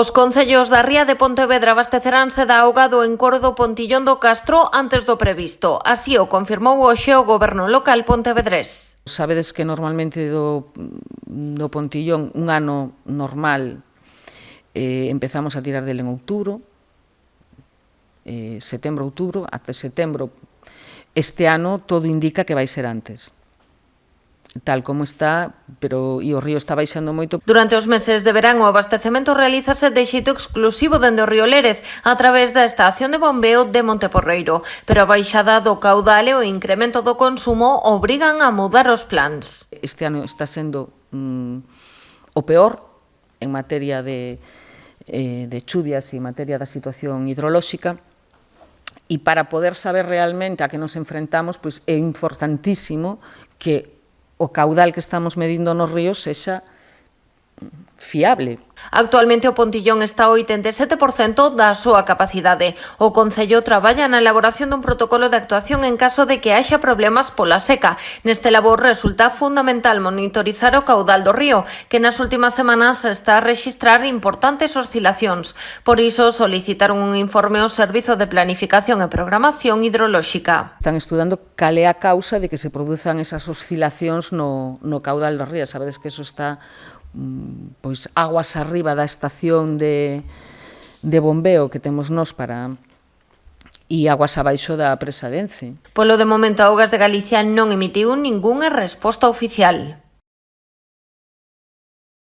Os concellos da Ría de Pontevedra abasteceránse da auga do encoro do Pontillón do Castro antes do previsto. Así o confirmou hoxe o Goberno local pontevedrés. Sabedes que normalmente do Pontillón, un ano normal, empezamos a tirar dele en outubro, setembro, outubro, até setembro. Este ano todo indica que vai ser antes, tal como está, pero e o río está baixando moito. Durante os meses de verán o abastecemento realízase de xeito exclusivo dende o río Lérez a través da estación de bombeo de Monteporreiro, pero a baixada do caudal e o incremento do consumo obrigan a mudar os plans. Este ano está sendo o peor en materia de chuvias e en materia da situación hidrolóxica, e para poder saber realmente a que nos enfrentamos, pois é importantísimo que o caudal que estamos medindo nos ríos sexa fiable. Actualmente o Pontillón está ao 87% da súa capacidade. O Concello traballa na elaboración dun protocolo de actuación en caso de que haxa problemas pola seca. Neste labor resulta fundamental monitorizar o caudal do río, que nas últimas semanas está a rexistrar importantes oscilacións. Por iso solicitaron un informe ao Servizo de Planificación e Programación Hidrolóxica. Están estudando cal é a causa de que se produzan esas oscilacións no caudal dos ríos. Sabedes que eso está pois aguas arriba da estación de bombeo que temos nós e aguas abaixo da presa de Ence. Polo de momento, Augas de Galicia non emitiu ningunha resposta oficial.